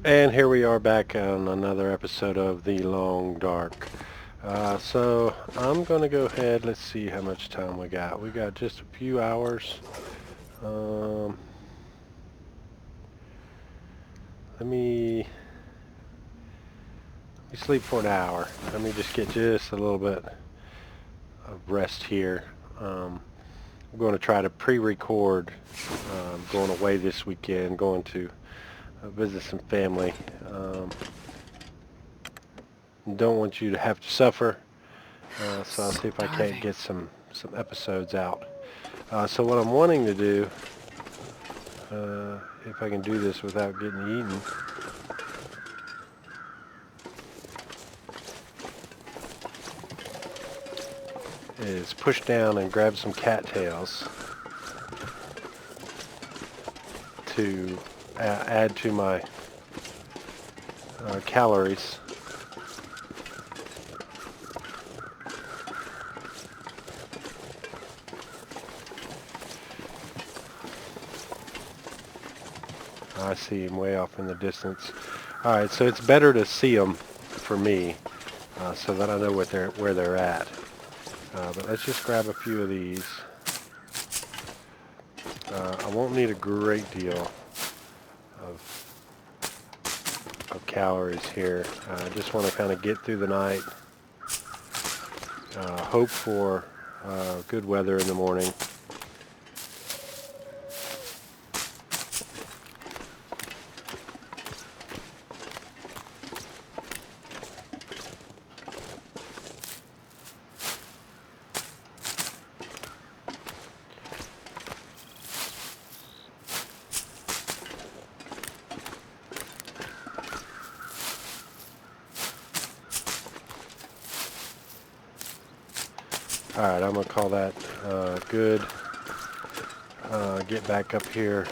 And here we are back on another episode of The Long Dark. So I'm going to go ahead. Let's see how much time we got. We got just a few hours. Um, let me sleep for an hour. Let me just get just a little bit of rest here. I'm going to try to pre-record. Going away this weekend. Going to visit some family. Um, don't want you to have to suffer. So I'll see if I can't Starving. get some episodes out. So what I'm wanting to do, if I can do this without getting eaten, is push down and grab some cattails to add to my calories. I see him way off in the distance. All right, so it's better to see them for me, so that I know where they're at. But let's just grab a few of these. I won't need a great deal of calories here. I just want to kind of get through the night, hope for good weather in the morning. All right, I'm going to call that good. Get back up here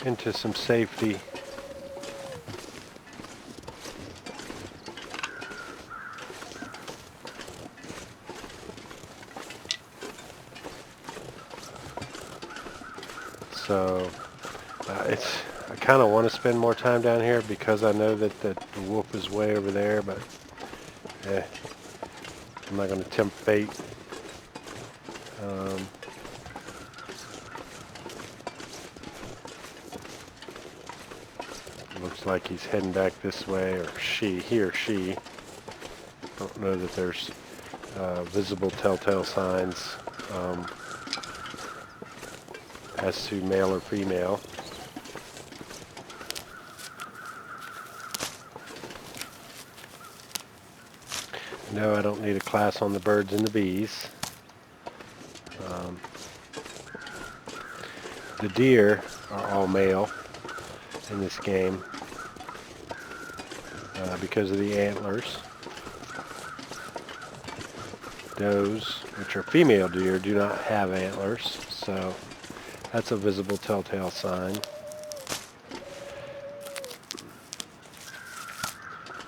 into some safety. So I kind of want to spend more time down here because I know that the wolf is way over there, but eh, I'm not going to tempt fate. Um, Looks like he's heading back this way, or he or she. Don't know that there's visible telltale signs as to male or female. No, I don't need a class on the birds and the bees. Um, the deer are all male in this game because of the antlers. Does, which are female deer, do not have antlers, so that's a visible telltale sign.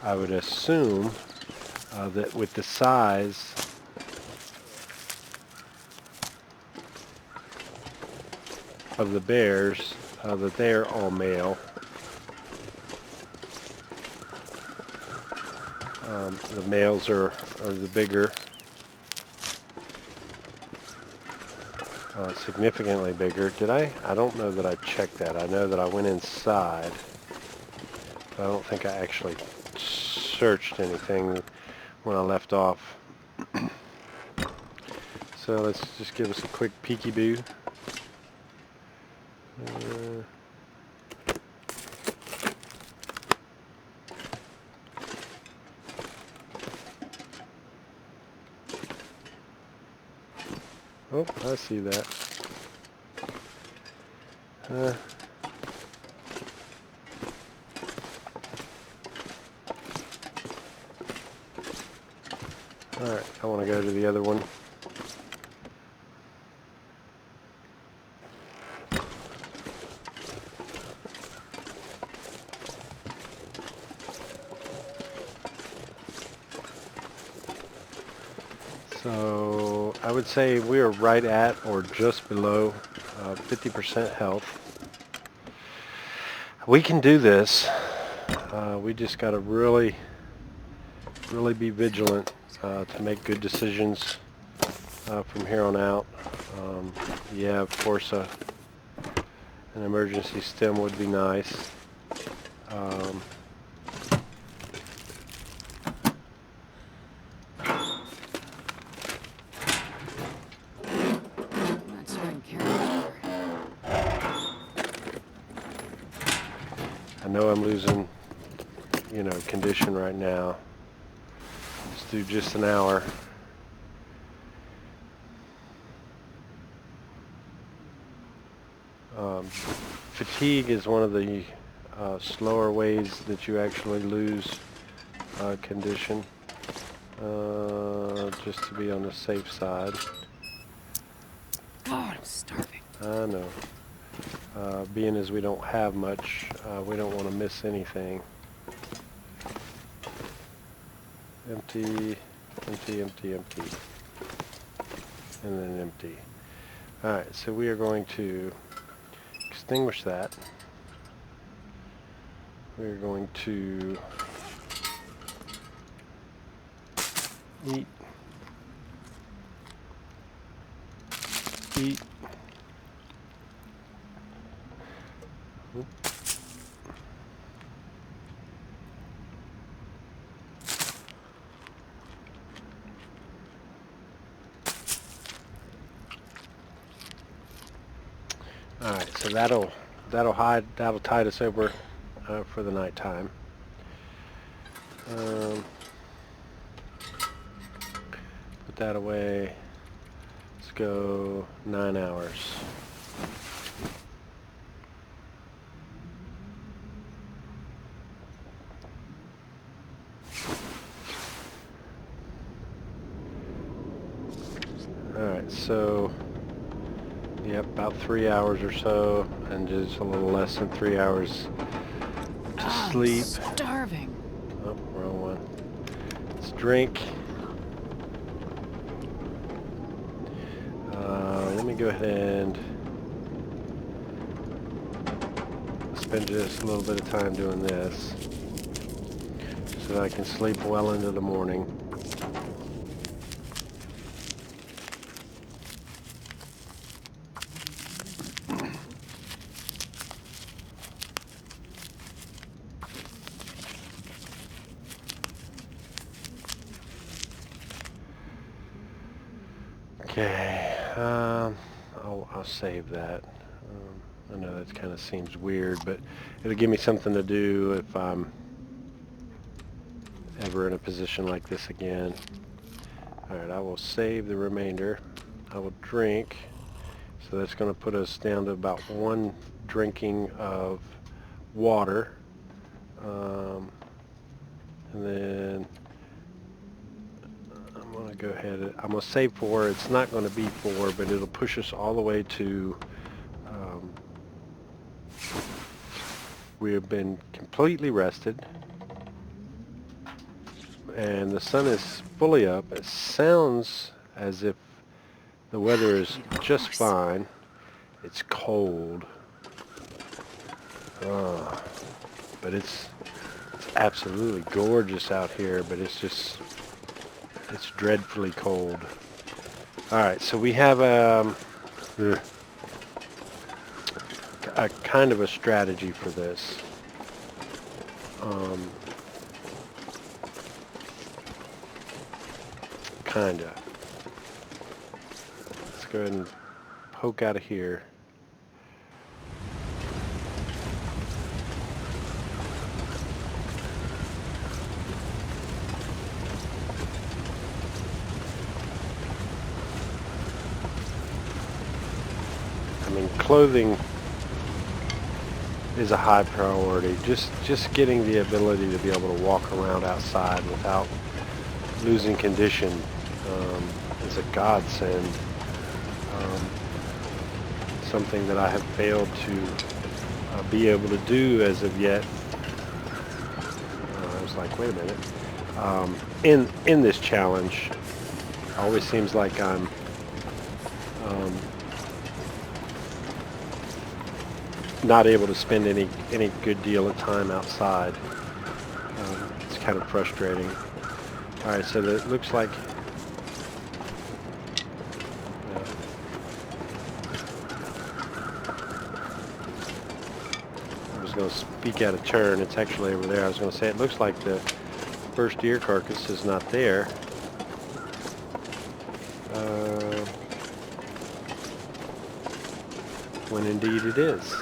I would assume that with the size of the bears, that they are all male. The males are the bigger, significantly bigger. I don't know that I checked that. I know that I went inside, but I don't think I actually searched anything when I left off. So let's just give us a quick peekaboo. Oh, I see that. Uh, Alright, I want to go to the other one. So I would say we are right at or just below 50% health. We can do this. We just got to really be vigilant to make good decisions from here on out. Yeah, of course, an emergency stem would be nice. I know I'm losing, condition right now. Let's do just an hour. Fatigue is one of the slower ways that you actually lose condition, just to be on the safe side. God, I'm starving. I know. Being as we don't have much, we don't want to miss anything. Empty, empty, empty, empty. And then empty. Alright, so we are going to extinguish that. We're going to eat. All right, so that'll tide us over for the nighttime. Put that away. Let's go 9 hours. All right, so yep, about 3 hours or so, and just a little less than 3 hours to sleep. I'm starving. Oh, wrong one. Let's drink. Let me go ahead and spend just a little bit of time doing this so that I can sleep well into the morning. Okay, I'll save that. I know that kind of seems weird, but it'll give me something to do if I'm ever in a position like this again. Alright, I will save the remainder. I will drink. So that's going to put us down to about 1 drinking of water. And then I'm going to go ahead. I'm going to save 4. It's not going to be 4, but it'll push us all the way to... we have been completely rested. And the sun is fully up. It sounds as if the weather is just fine. It's cold. But it's absolutely gorgeous out here, but it's dreadfully cold. Alright, so we have a kind of a strategy for this. Kinda. Let's go ahead and poke out of here. I mean, clothing is a high priority. Just getting the ability to be able to walk around outside without losing condition is a godsend. Something that I have failed to be able to do as of yet. I was like, wait a minute. In this challenge, it always seems like I'm not able to spend any good deal of time outside. It's kind of frustrating. All right, so it looks like I was going to speak out of turn. It's actually over there. I was going to say it looks like the first deer carcass is not there. When indeed it is.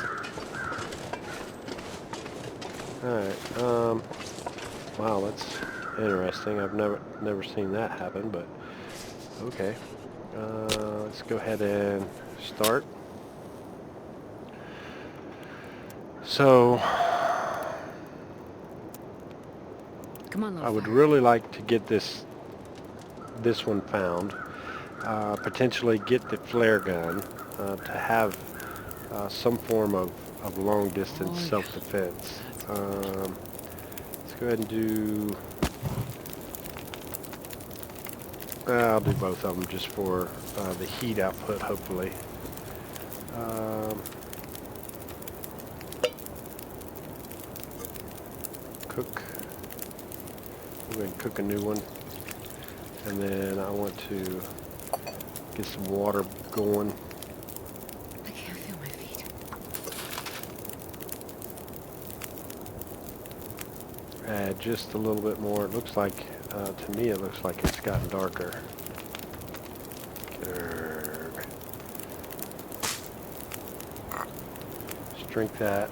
Alright, wow, that's interesting. I've never seen that happen, but okay. Let's go ahead and start. So, come on, I would really like to get this one found. Potentially get the flare gun to have some form of long distance self-defense. Let's go ahead and do I'll do both of them just for the heat output, hopefully. Cook. We're going to cook a new one. And then I want to get some water going. I can't feel my feet. Add just a little bit more. It looks like, to me, it looks like it's gotten darker. Just drink that.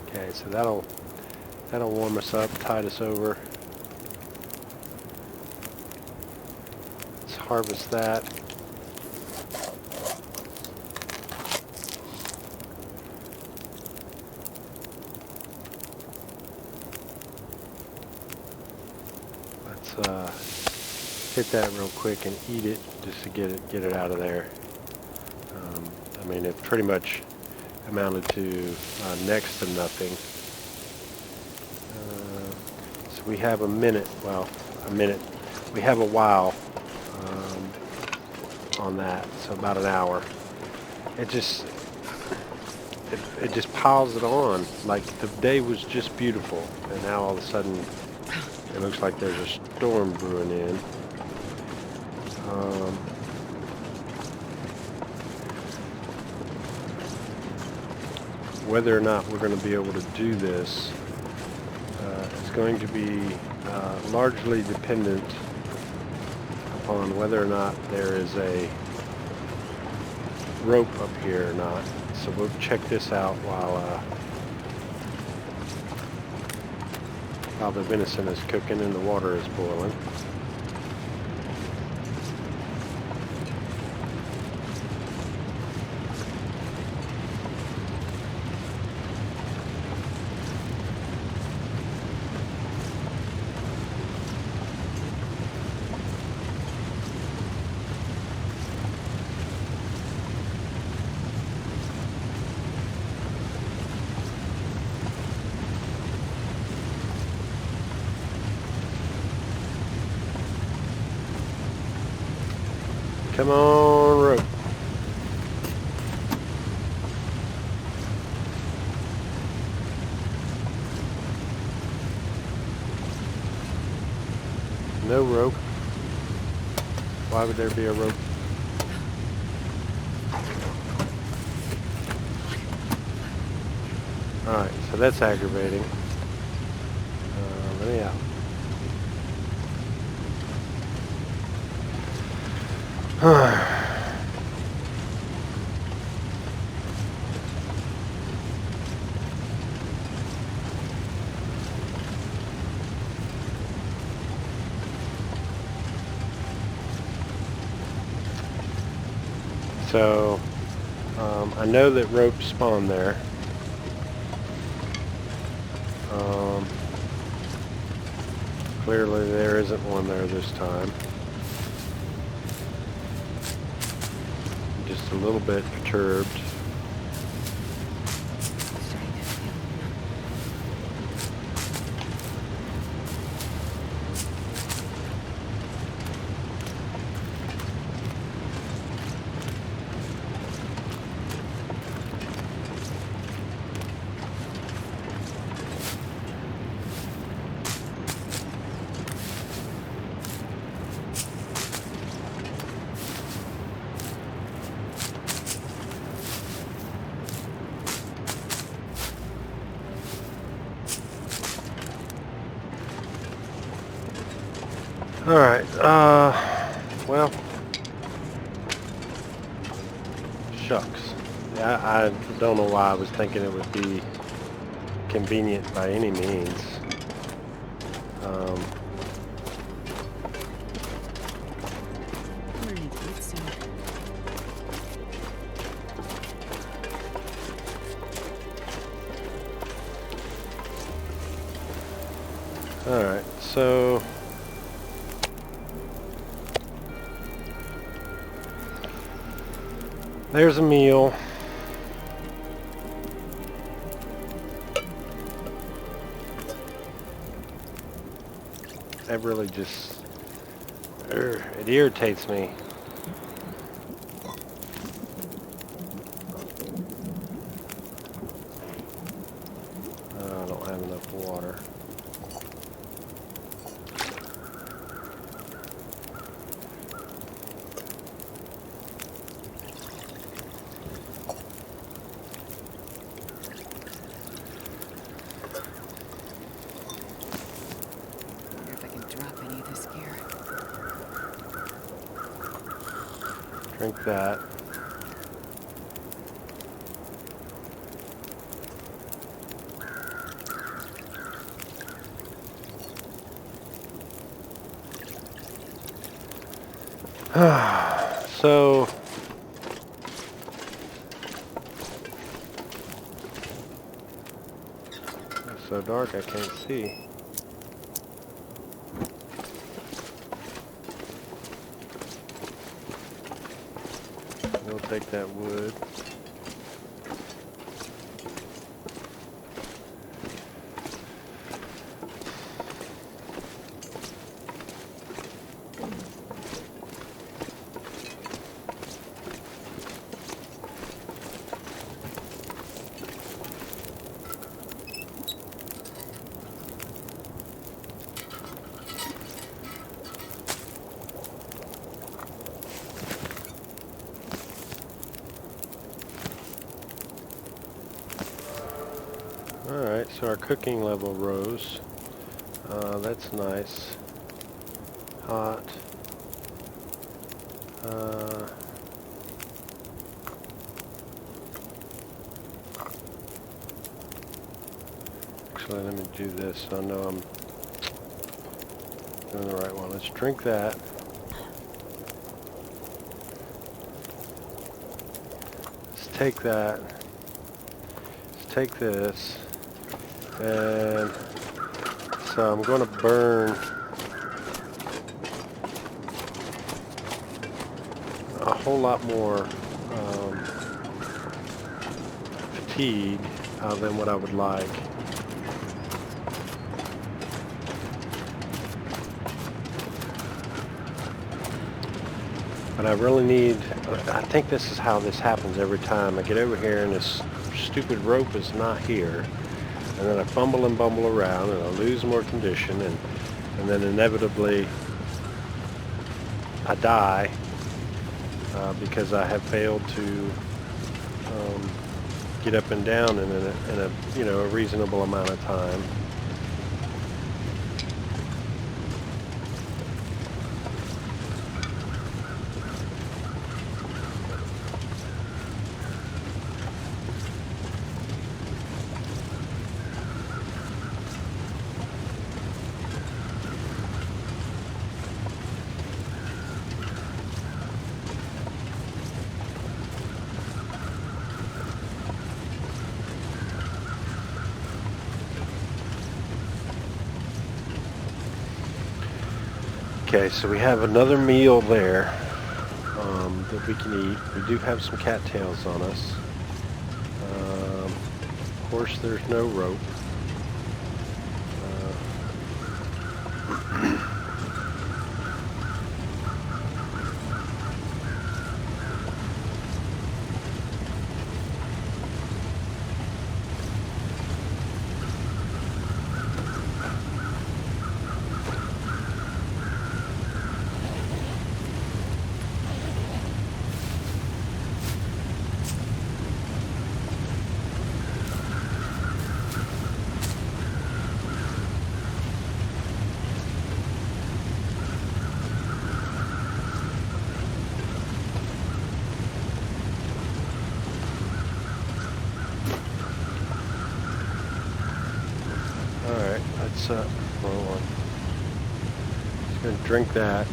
Okay, so that'll warm us up, tide us over. Let's harvest that. Hit that real quick and eat it just to get it out of there. I mean, it pretty much amounted to next to nothing. So we have a minute. Well, a minute. We have a while on that, so about an hour. It just piles it on. Like the day was just beautiful, and now all of a sudden it looks like there's a storm brewing in. Whether or not we're going to be able to do this is going to be largely dependent upon whether or not there is a rope up here or not. So we'll check this out while the venison is cooking and the water is boiling. Come on, rope. No rope. Why would there be a rope? Alright, so that's aggravating. Let me out. So, I know that rope spawned there. Clearly there isn't one there this time. Just a little bit perturbed. Alright, well, shucks. I don't know why I was thinking it would be convenient by any means. I'm gonna need to eat soon. Alright, so there's a meal. That really just, it irritates me. I don't have enough water. Wonder if I can drop any of this gear. Drink that. So it's so dark I can't see. We'll take that wood. Alright, so our cooking level rose. That's nice. Hot. Actually, let me do this so I know I'm doing the right one. Let's drink that. Let's take that. Let's take this. And so I'm going to burn a whole lot more fatigue than what I would like. But I really need, I think this is how this happens every time. I get over here and this stupid rope is not here. And then I fumble and bumble around and I lose more condition and then inevitably I die because I have failed to get up and down in a reasonable amount of time. Okay, so we have another meal there that we can eat. We do have some cattails on us. Of course, there's no rope. let's, hold on. Just gonna drink that.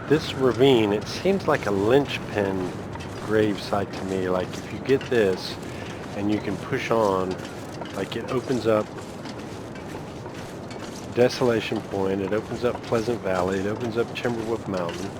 This ravine, it seems like a linchpin grave site to me. Like if you get this and you can push on, like it opens up Desolation Point, it opens up Pleasant Valley, it opens up Timberwolf Mountain.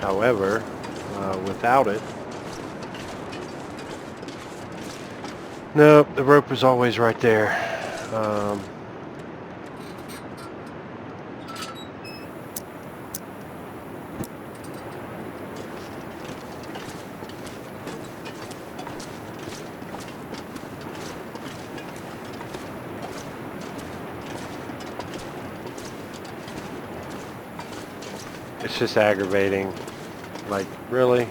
However, without it, nope, the rope is always right there. It's just aggravating. Like, really?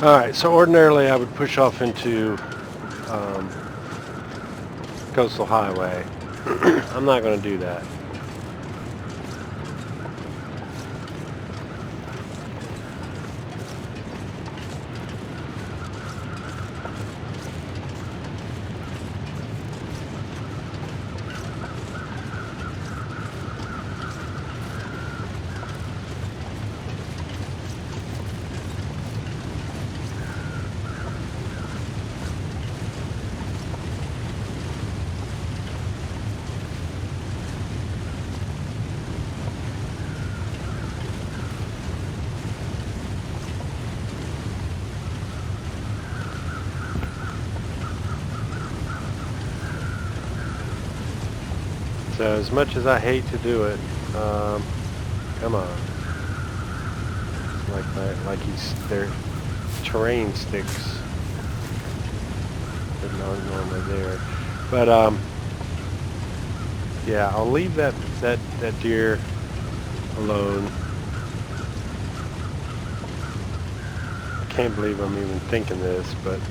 Alright, so ordinarily I would push off into Coastal Highway. I'm not going to do that. So as much as I hate to do it, come on. Like they're terrain sticks. They're not normally there. But yeah, I'll leave that deer alone. I can't believe I'm even thinking this, but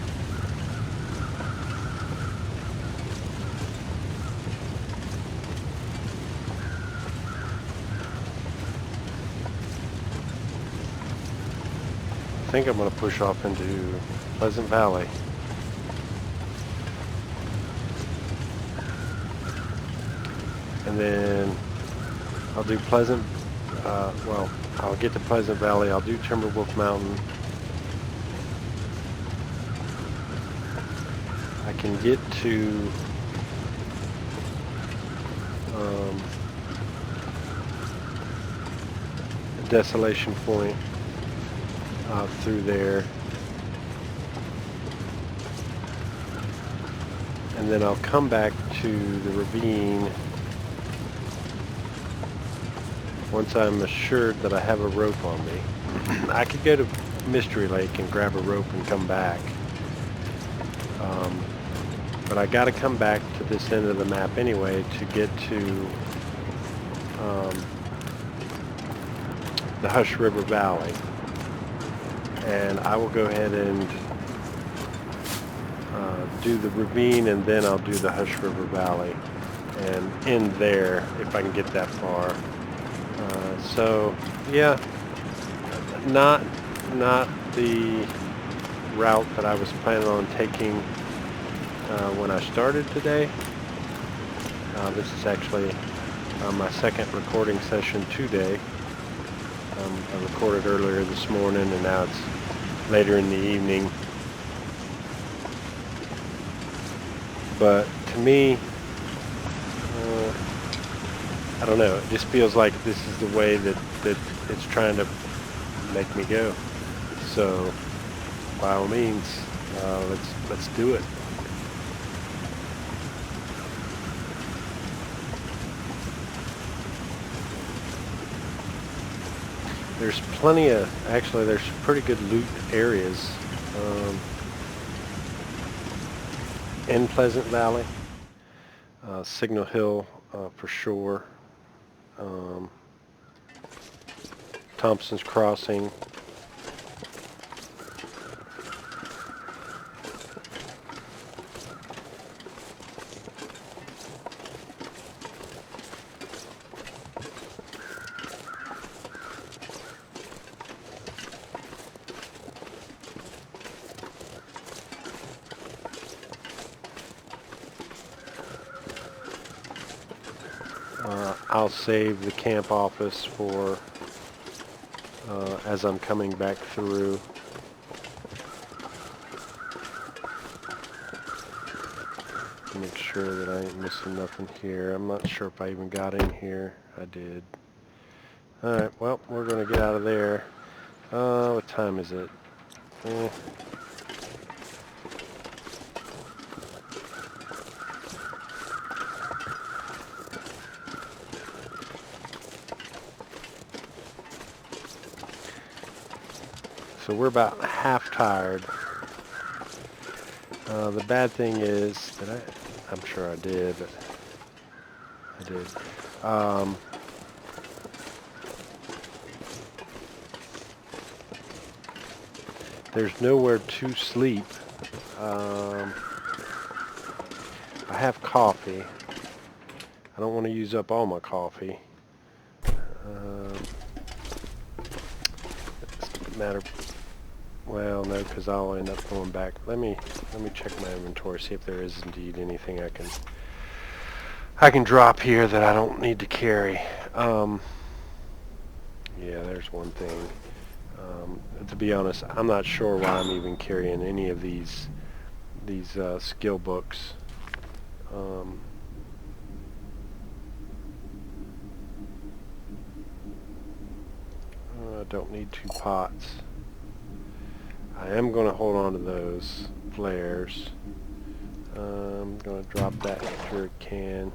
I think I'm going to push off into Pleasant Valley. And then I'll do Pleasant, well, I'll get to Pleasant Valley, I'll do Timberwolf Mountain. I can get to Desolation Point through there, and then I'll come back to the ravine once I'm assured that I have a rope on me. I could go to Mystery Lake and grab a rope and come back, But I got to come back to this end of the map anyway to get to the Hush River Valley. And I will go ahead and do the ravine, and then I'll do the Hush River Valley and end there if I can get that far. So yeah, not the route that I was planning on taking when I started today. This is actually my second recording session today. I recorded earlier this morning, and now it's later in the evening. But to me, I don't know, it just feels like this is the way that it's trying to make me go. So by all means, let's do it. There's plenty of, actually there's pretty good loot areas in Pleasant Valley. Signal Hill for sure. Thompson's Crossing. I'll save the camp office for as I'm coming back through. Make sure that I ain't missing nothing here. I'm not sure if I even got in here. I did. Alright, well, we're going to get out of there. What time is it? So we're about half tired. The bad thing is that I'm sure I did, but I did. There's nowhere to sleep. I have coffee. I don't want to use up all my coffee. It's a matter. Well, no, because I'll end up going back. Let me check my inventory, see if there is indeed anything I can drop here that I don't need to carry. Yeah, there's one thing. To be honest, I'm not sure why I'm even carrying any of these skill books. I don't need 2 pots. I am going to hold on to those flares. I'm going to drop that jerk can.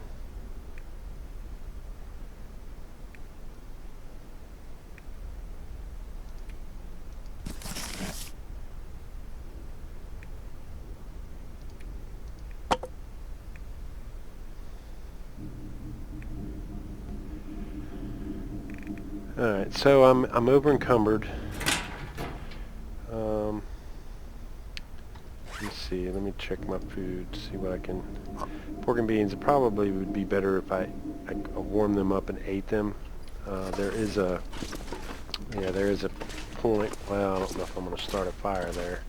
Alright, so I'm over encumbered. Let's see, let me check my food, see what I can. Pork and beans, it probably would be better if I warmed them up and ate them. There is a point. Well, I don't know if I'm going to start a fire there.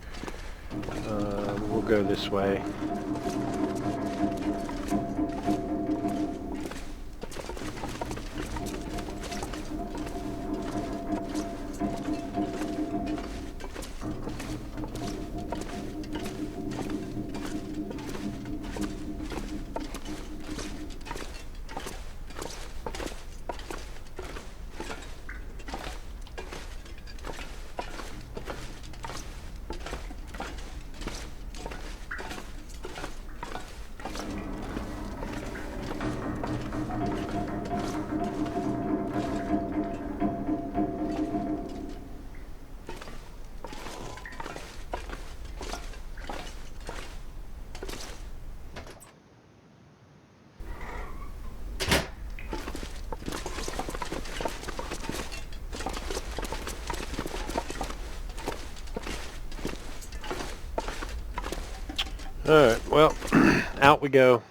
We'll go this way. Alright, well, out we go.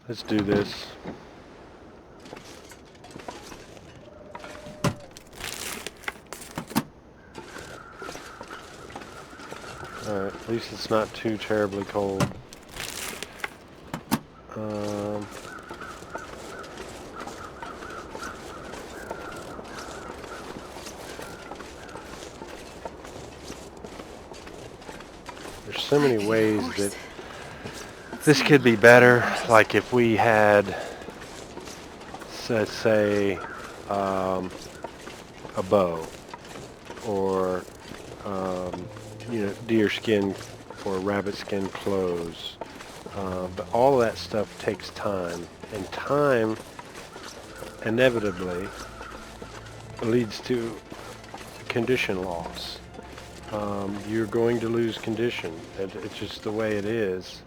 Let's do this. Alright, at least it's not too terribly cold. There's so many ways that this could be better. Like if we had, let's say, a bow, or deer skin or rabbit skin clothes. But all of that stuff takes time, and time inevitably leads to condition loss. You're going to lose condition. It's just the way it is.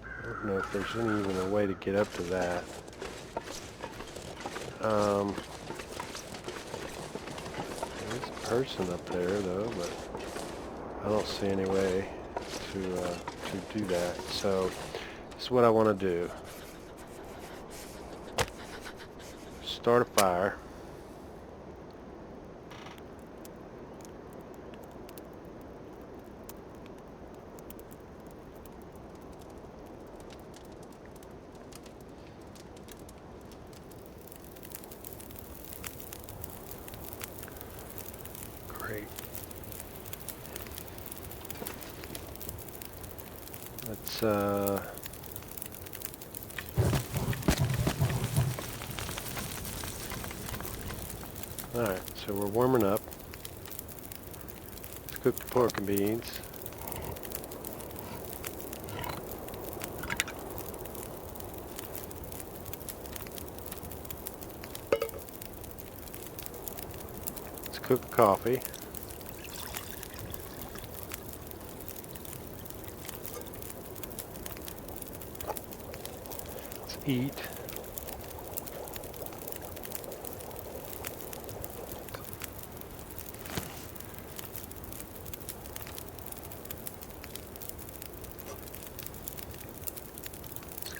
I don't know if there's even a way to get up to that. There's a person up there though, but I don't see any way to do that. So this is what I want to do. Start a fire. Great. Let's alright, so we're warming up. Let's cook the pork and beans. Let's cook the coffee. Let's eat.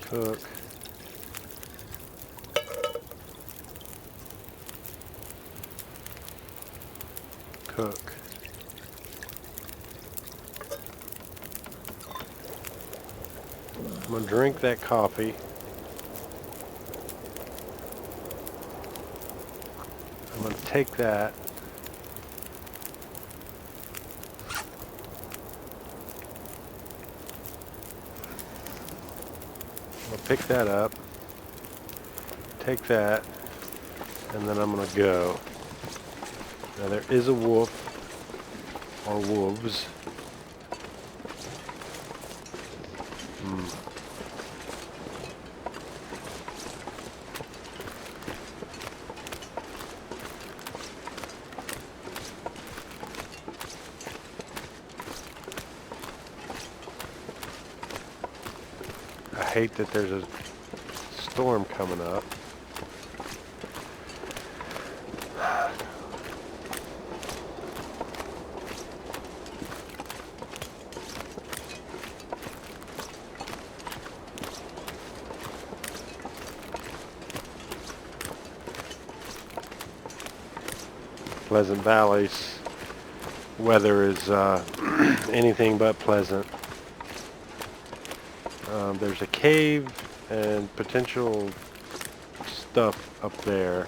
Cook. Cook. I'm going to drink that coffee. I'm going to take that. I'm going to pick that up. Take that. And then I'm going to go. Now there is a wolf. Or wolves. I hate that there's a storm coming up. Pleasant Valley's weather is anything but pleasant. There's a cave and potential stuff up there.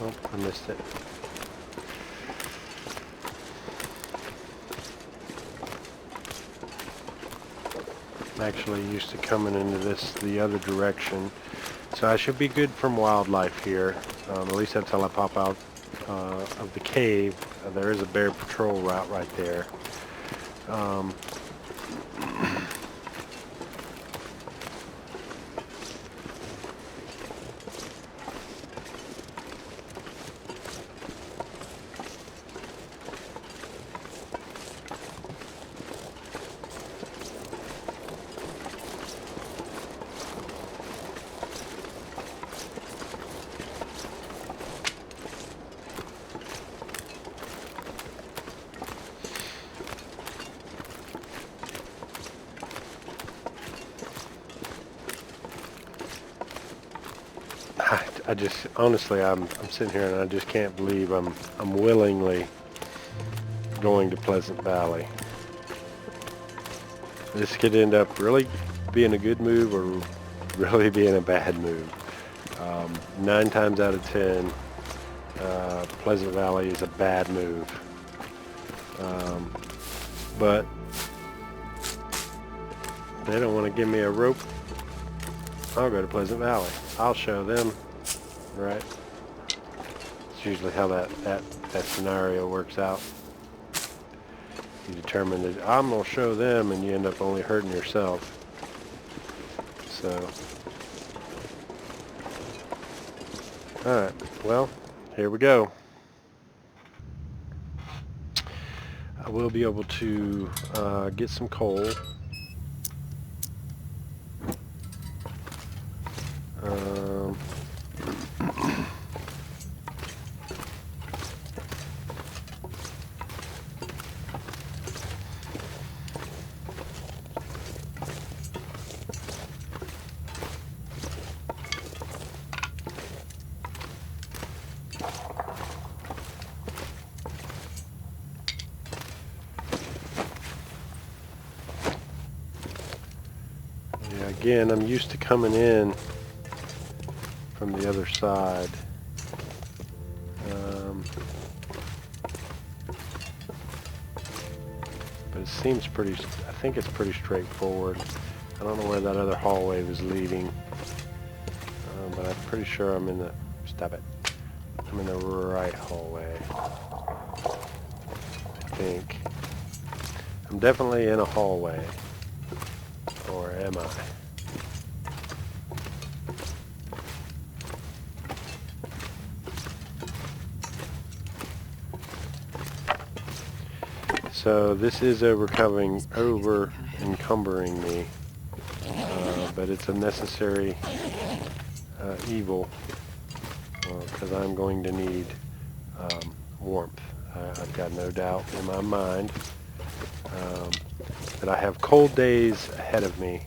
Oh, I missed it. I'm actually used to coming into this the other direction. So I should be good from wildlife here. At least that's how I pop out of the cave. There is a bear patrol route right there. Um, I just honestly, I'm sitting here and I just can't believe I'm willingly going to Pleasant Valley. This could end up really being a good move or really being a bad move. 9 times out of 10, Pleasant Valley is a bad move. But they don't want to give me a rope. I'll go to Pleasant Valley. I'll show them, right? It's usually how that scenario works out. You determine that I'm going to show them and you end up only hurting yourself. So, alright, well, here we go. I will be able to get some coal. Yeah, again, I'm used to coming in from the other side. But it seems pretty, I think it's pretty straightforward. I don't know where that other hallway was leading, but I'm pretty sure I'm in the, stop it, I'm in the right hallway, I think. I'm definitely in a hallway, or am I? So this is over-encumbering me, but it's a necessary evil, because I'm going to need warmth. I've got no doubt in my mind that I have cold days ahead of me.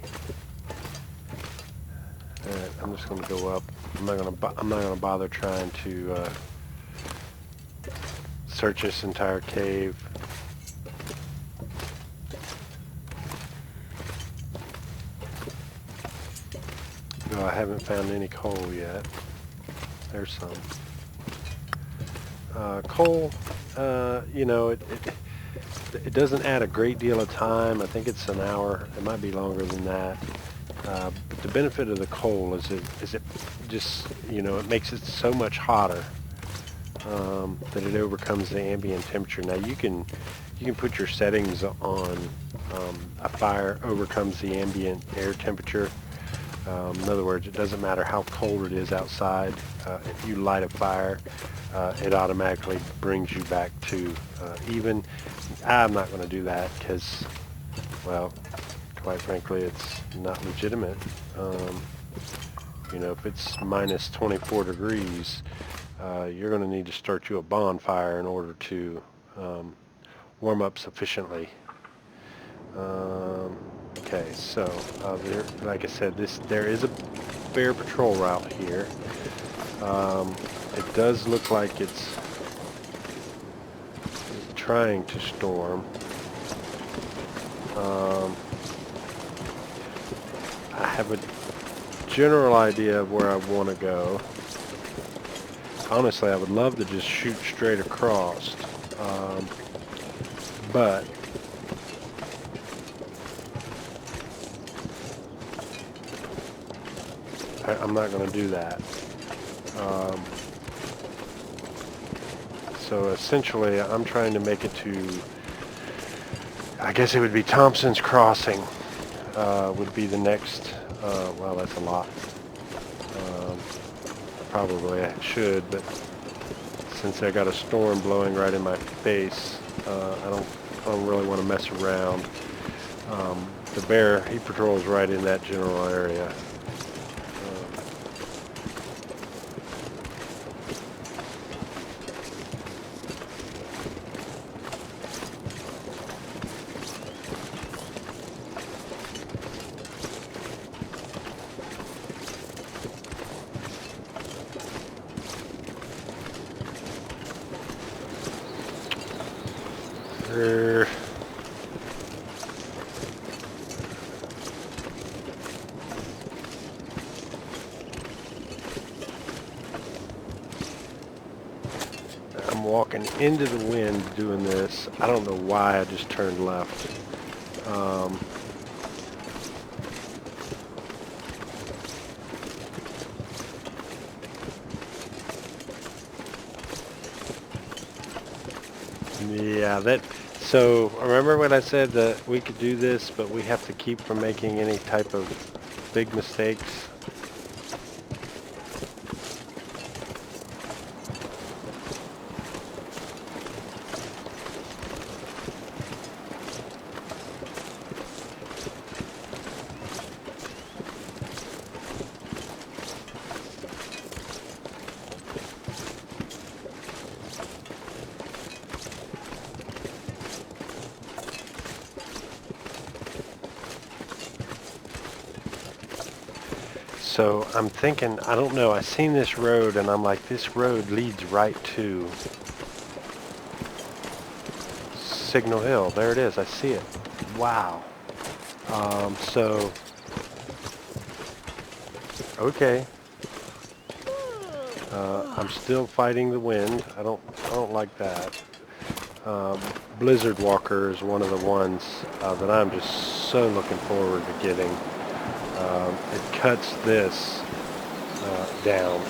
I'm just going to go up. I'm not going to bother trying to search this entire cave. No, I haven't found any coal yet. There's some. Coal, you know, it doesn't add a great deal of time. I think it's an hour. It might be longer than that. But the benefit of the coal is it just, you know, it makes it so much hotter that it overcomes the ambient temperature. Now you can put your settings on a fire overcomes the ambient air temperature. In other words, it doesn't matter how cold it is outside. If you light a fire, it automatically brings you back to even. I'm not going to do that because, well, quite frankly, it's not legitimate. You know, if it's minus 24 degrees, you're going to need to start you a bonfire in order to warm up sufficiently. Okay, so there, like I said, there is a bear patrol route here. It does look like it's trying to storm. I have a general idea of where I want to go. Honestly, I would love to just shoot straight across, but I'm not going to do that. So essentially, I'm trying to make it to I guess it would be Thompson's Crossing would be the next. Well, that's a lot. Probably I should, but since I got a storm blowing right in my face, I don't really want to mess around. The bear, he patrols right in that general area. I'm walking into the wind doing this. I don't know why I just turned left. Yeah, so remember when I said that we could do this, but we have to keep from making any type of big mistakes? So I'm thinking, I don't know, I seen this road and I'm like, this road leads right to Signal Hill. There it is, I see it. Wow. So, okay. I'm still fighting the wind. I don't like that. Blizzard Walker is one of the ones that I'm just so looking forward to getting. It cuts this down.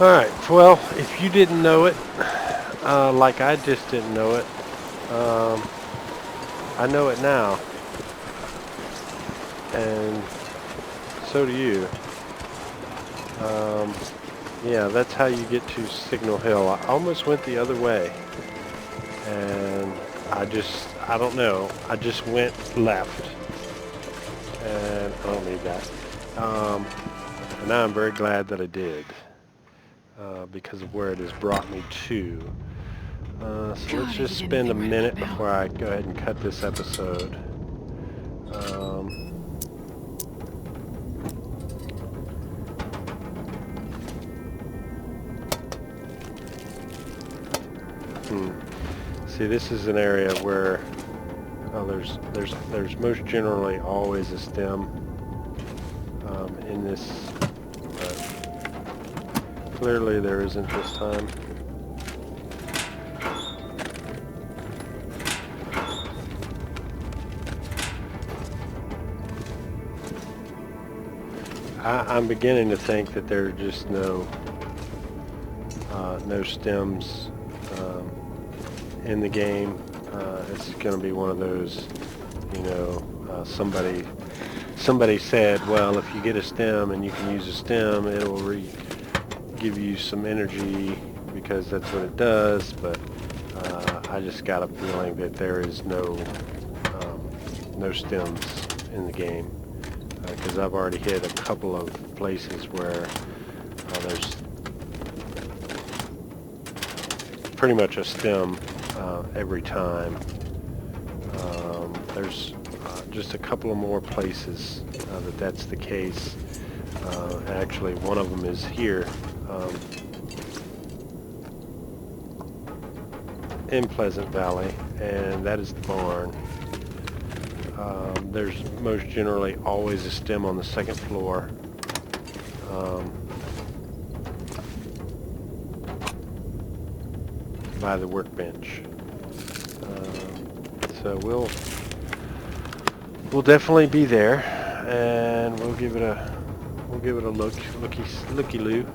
Alright, well, if you didn't know it, like I just didn't know it, I know it now, and so do you. Yeah, that's how you get to Signal Hill. I almost went the other way, and I don't know, I just went left, and I don't need that. And now I'm very glad that I did. Because of where it has brought me to. So let's just spend a minute before I go ahead and cut this episode. See, this is an area where there's most generally always a stem in this. Clearly there isn't this time. I'm beginning to think that there are just no stems in the game. It's going to be one of those, somebody somebody said, well, if you get a stem and you can use a stem, it'll give you some energy because that's what it does. But I just got a feeling that there is no stems in the game, because I've already hit a couple of places where there's pretty much a stem every time. There's just a couple of more places that's the case. Actually, one of them is here in Pleasant Valley, and that is the barn. There's most generally always a stem on the second floor. By the workbench. So we'll definitely be there, and we'll give it a looky-loo.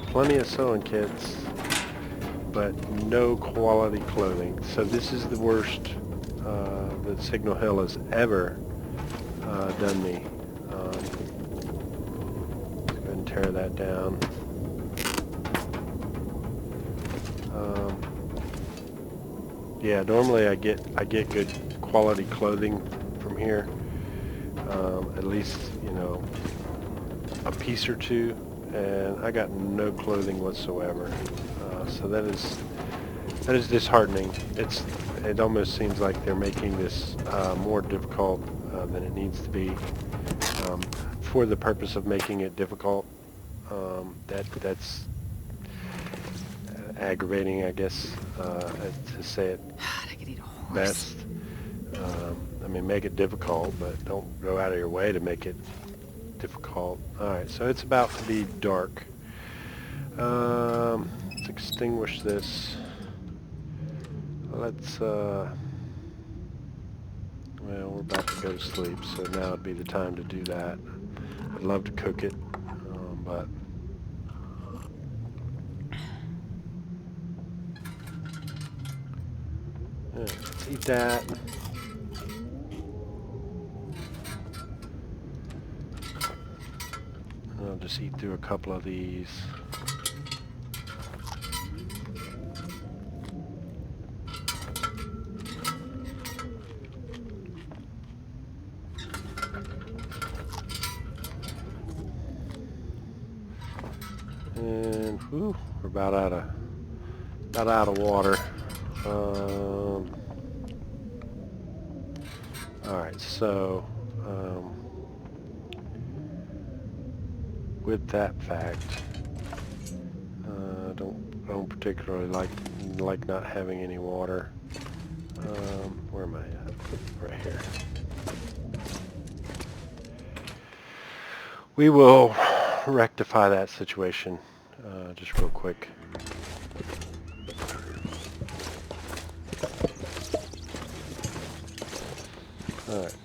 Plenty of sewing kits, but no quality clothing. So this is the worst that Signal Hill has ever done me. Let's go ahead and tear that down. Yeah, normally I get good quality clothing from here. At least, a piece or two, and I got no clothing whatsoever. So that is disheartening. It almost seems like they're making this more difficult than it needs to be, for the purpose of making it difficult. That's aggravating, I guess, to say it I could eat a horse. best. I mean, make it difficult, but don't go out of your way to make it difficult. Alright, so it's about to be dark. Let's extinguish this. Let's, well, we're about to go to sleep, so now would be the time to do that. I'd love to cook it, but yeah, let's eat that. I'll just eat through a couple of these. And whew, we're about out of water. All right, so with that fact, don't particularly like not having any water. Where am I at? Right here. We will rectify that situation just real quick. All right.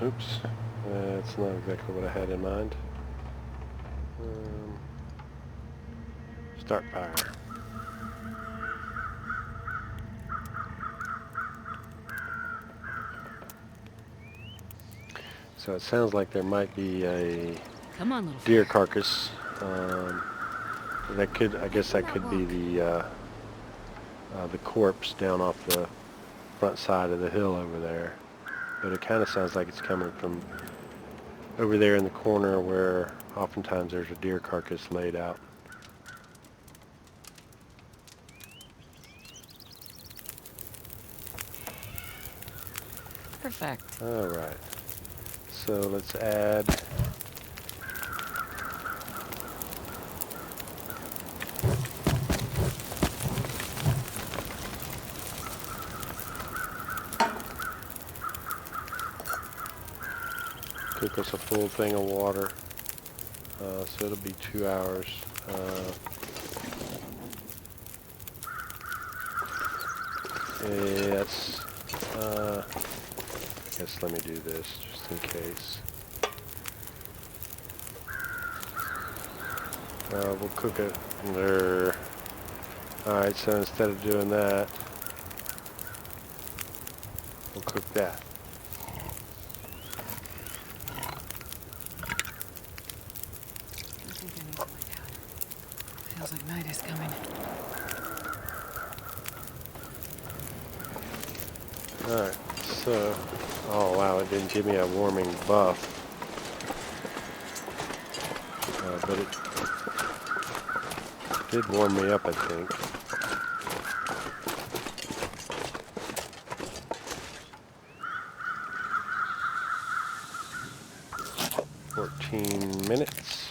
Oops, that's not exactly what I had in mind. Start fire. So it sounds like there might be a Come on, little deer fire. carcass. I guess that could be the corpse down off the front side of the hill over there. But it kind of sounds like it's coming from over there in the corner where oftentimes there's a deer carcass laid out. Perfect. All right. So let's add cook us a full thing of water. So it'll be 2 hours. Yes. I guess let me do this just in case. We'll cook it there. Alright, so instead of doing that, we'll cook that. I think I need to lay down. Feels like night is coming. Alright, so... Oh wow, it didn't give me a warming buff. But it did warm me up, I think. Minutes.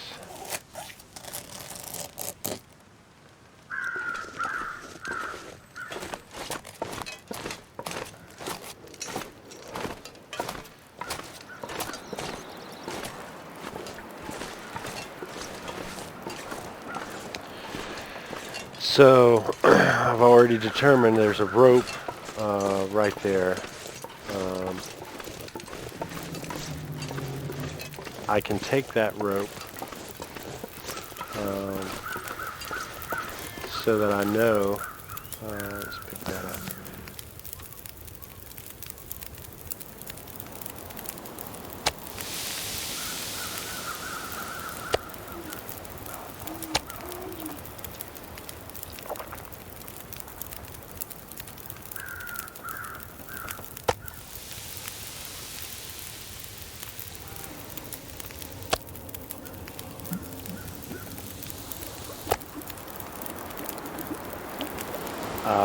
So I've already determined there's a rope right there. I can take that rope so that I know. Let's pick that up.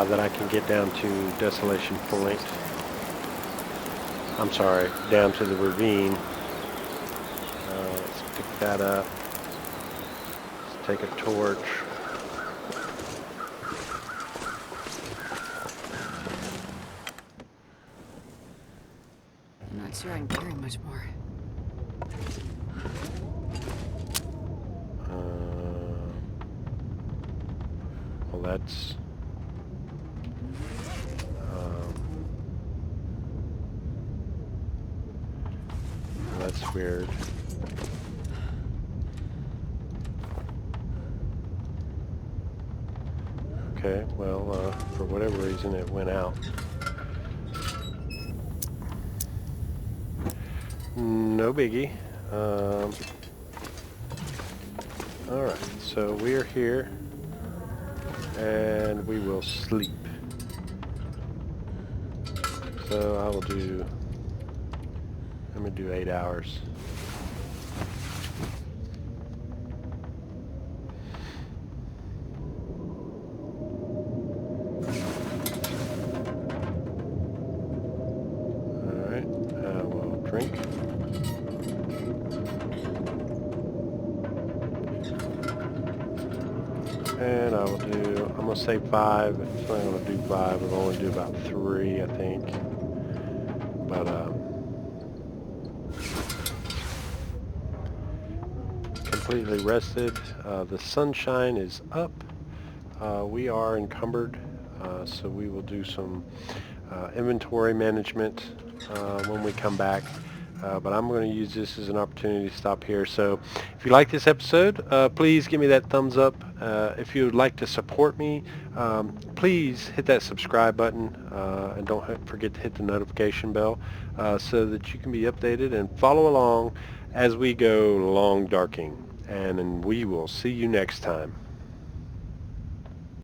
That I can get down to Desolation Point. I'm sorry, down to the ravine. Let's pick that up. Let's take a torch. I'm not sure I can carry much more. Well, that's... that's weird. Okay, well, for whatever reason it went out. No biggie. Alright, so we are here and we will sleep. So I will do, let me do 8 hours. Alright, I will drink. And I will do, I'm going to say 5. It's not going to do 5. I'll only do about 3, I think. But, completely rested. The sunshine is up. We are encumbered, so we will do some inventory management when we come back. But I'm going to use this as an opportunity to stop here. So if you like this episode, please give me that thumbs up. If you would like to support me, please hit that subscribe button and don't forget to hit the notification bell so that you can be updated and follow along as we go long darking. And we will see you next time.